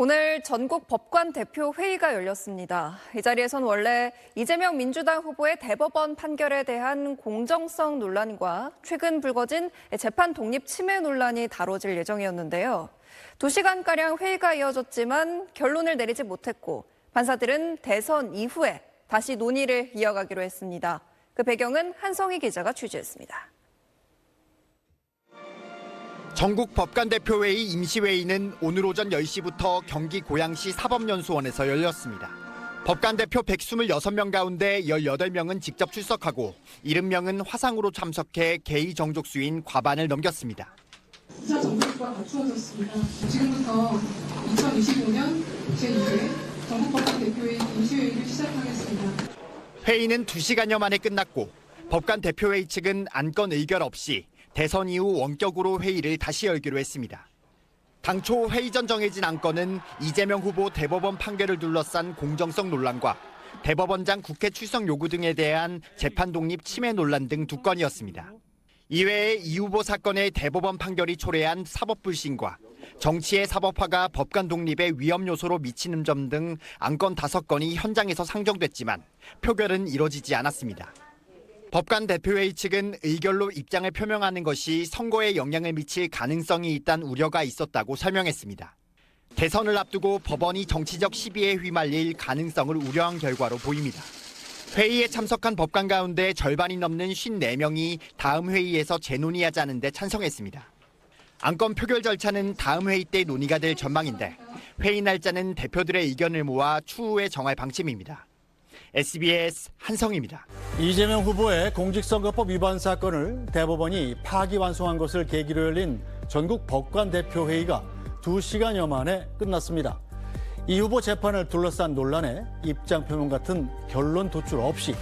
오늘 전국 법관 대표 회의가 열렸습니다. 이 자리에선 원래 이재명 민주당 후보의 대법원 판결에 대한 공정성 논란과 최근 불거진 재판 독립 침해 논란이 다뤄질 예정이었는데요. 2시간가량 회의가 이어졌지만 결론을 내리지 못했고 판사들은 대선 이후에 다시 논의를 이어가기로 했습니다. 그 배경은 한성희 기자가 취재했습니다. 전국 법관대표회의 임시회의는 오늘 오전 10시부터 경기 고양시 사법연수원에서 열렸습니다. 법관대표 126명 가운데 18명은 직접 출석하고 70명은 화상으로 참석해 개의 정족수인 과반을 넘겼습니다. 수사 정보가 갖추어졌습니다. 지금부터 2025년 제2회 전국 법관대표회의 임시회의를 시작하겠습니다. 회의는 2시간여 만에 끝났고 법관대표회의 측은 안건 의결 없이 대선 이후 원격으로 회의를 다시 열기로 했습니다. 당초 회의 전 정해진 안건은 이재명 후보 대법원 판결을 둘러싼 공정성 논란과 대법원장 국회 출석 요구 등에 대한 재판 독립 침해 논란 등 2건이었습니다. 이외에 이 후보 사건의 대법원 판결이 초래한 사법 불신과 정치의 사법화가 법관 독립에 위험 요소로 미치는 점 등 안건 5건이 현장에서 상정됐지만 표결은 이뤄지지 않았습니다. 법관 대표회의 측은 의결로 입장을 표명하는 것이 선거에 영향을 미칠 가능성이 있다는 우려가 있었다고 설명했습니다. 대선을 앞두고 법원이 정치적 시비에 휘말릴 가능성을 우려한 결과로 보입니다. 회의에 참석한 법관 가운데 절반이 넘는 54명이 다음 회의에서 재논의하자는 데 찬성했습니다. 안건 표결 절차는 다음 회의 때 논의가 될 전망인데 회의 날짜는 대표들의 의견을 모아 추후에 정할 방침입니다. SBS 한성희입니다. 이재명 후보의 공직선거법 위반 사건을 대법원이 파기환송한 것을 계기로 열린 전국 법관대표회의가 2시간여 만에 끝났습니다. 이 후보 재판을 둘러싼 논란에 입장 표명 같은 결론 도출 없이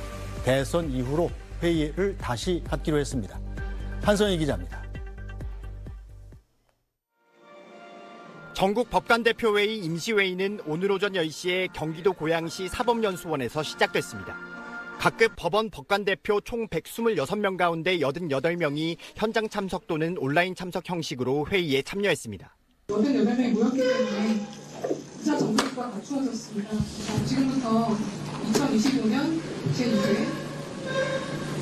대선 이후로 회의를 다시 갖기로 했습니다. 한성희 기자입니다. 전국 법관대표회의 임시회의는 오늘 오전 10시에 경기도 고양시 사법연수원에서 시작됐습니다. 각급 법원 법관대표 총 126명 가운데 88명이 현장 참석 또는 온라인 참석 형식으로 회의에 참여했습니다. 88명이 모였기 때문에 수사 정보가 갖추어졌습니다. 지금부터 2025년 제2회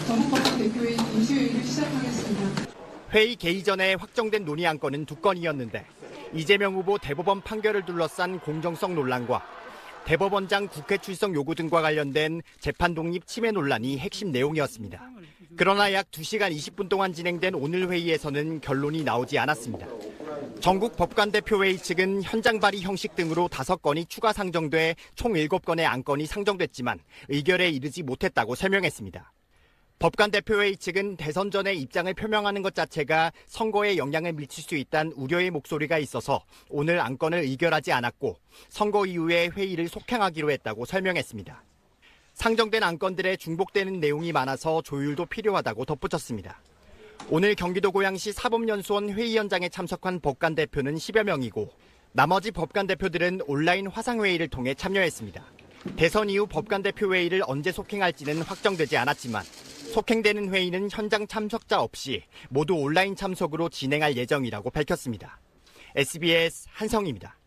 전국 법관대표회의 임시회의를 시작하겠습니다. 회의 개의 전에 확정된 논의 안건은 2건이었는데 이재명 후보 대법원 판결을 둘러싼 공정성 논란과 대법원장 국회 출석 요구 등과 관련된 재판 독립 침해 논란이 핵심 내용이었습니다. 그러나 약 2시간 20분 동안 진행된 오늘 회의에서는 결론이 나오지 않았습니다. 전국 법관대표회의 측은 현장 발의 형식 등으로 5건이 추가 상정돼 총 7건의 안건이 상정됐지만 의결에 이르지 못했다고 설명했습니다. 법관대표회의 측은 대선 전에 입장을 표명하는 것 자체가 선거에 영향을 미칠 수 있다는 우려의 목소리가 있어서 오늘 안건을 의결하지 않았고 선거 이후에 회의를 속행하기로 했다고 설명했습니다. 상정된 안건들에 중복되는 내용이 많아서 조율도 필요하다고 덧붙였습니다. 오늘 경기도 고양시 사법연수원 회의 현장에 참석한 법관대표는 10여 명이고 나머지 법관대표들은 온라인 화상회의를 통해 참여했습니다. 대선 이후 법관대표회의를 언제 속행할지는 확정되지 않았지만 속행되는 회의는 현장 참석자 없이 모두 온라인 참석으로 진행할 예정이라고 밝혔습니다. SBS 한성희입니다.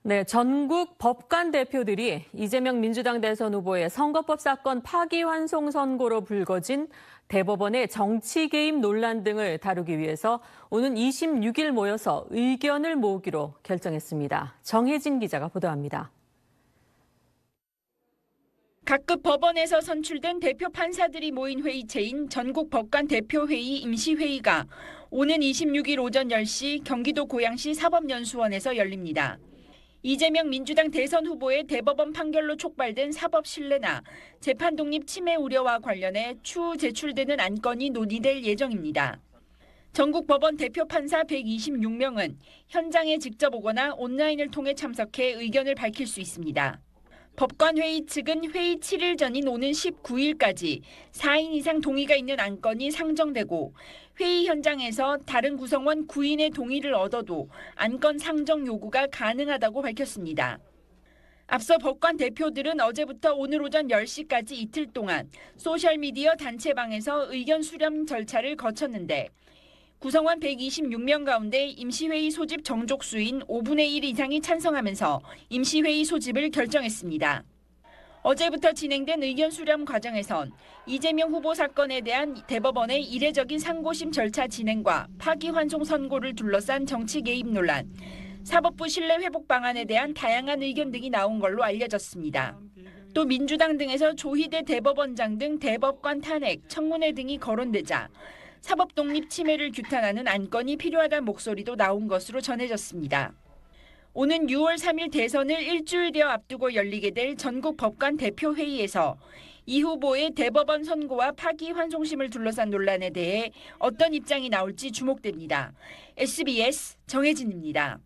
네, 전국 법관 대표들이 이재명 민주당 대선 후보의 선거법 사건 파기환송 선고로 불거진 대법원의 정치 개입 논란 등을 다루기 위해서 오는 26일 모여서 의견을 모으기로 결정했습니다. 정혜진 기자가 보도합니다. 각급 법원에서 선출된 대표 판사들이 모인 회의체인 전국 법관 대표회의 임시회의가 오는 26일 오전 10시 경기도 고양시 사법연수원에서 열립니다. 이재명 민주당 대선 후보의 대법원 판결로 촉발된 사법 신뢰나 재판 독립 침해 우려와 관련해 추후 제출되는 안건이 논의될 예정입니다. 전국 법원 대표 판사 126명은 현장에 직접 오거나 온라인을 통해 참석해 의견을 밝힐 수 있습니다. 법관회의 측은 회의 7일 전인 오는 19일까지 4인 이상 동의가 있는 안건이 상정되고 회의 현장에서 다른 구성원 9인의 동의를 얻어도 안건 상정 요구가 가능하다고 밝혔습니다. 앞서 법관 대표들은 어제부터 오늘 오전 10시까지 이틀 동안 소셜미디어 단체방에서 의견 수렴 절차를 거쳤는데 구성원 126명 가운데 임시회의 소집 정족수인 5분의 1 이상이 찬성하면서 임시회의 소집을 결정했습니다. 어제부터 진행된 의견 수렴 과정에선 이재명 후보 사건에 대한 대법원의 이례적인 상고심 절차 진행과 파기환송 선고를 둘러싼 정치 개입 논란, 사법부 신뢰 회복 방안에 대한 다양한 의견 등이 나온 걸로 알려졌습니다. 또 민주당 등에서 조희대 대법원장 등 대법관 탄핵, 청문회 등이 거론되자 사법 독립 침해를 규탄하는 안건이 필요하다는 목소리도 나온 것으로 전해졌습니다. 오는 6월 3일 대선을 일주일여 앞두고 열리게 될 전국 법관 대표회의에서 이 후보의 대법원 선고와 파기환송심을 둘러싼 논란에 대해 어떤 입장이 나올지 주목됩니다. SBS 정혜진입니다.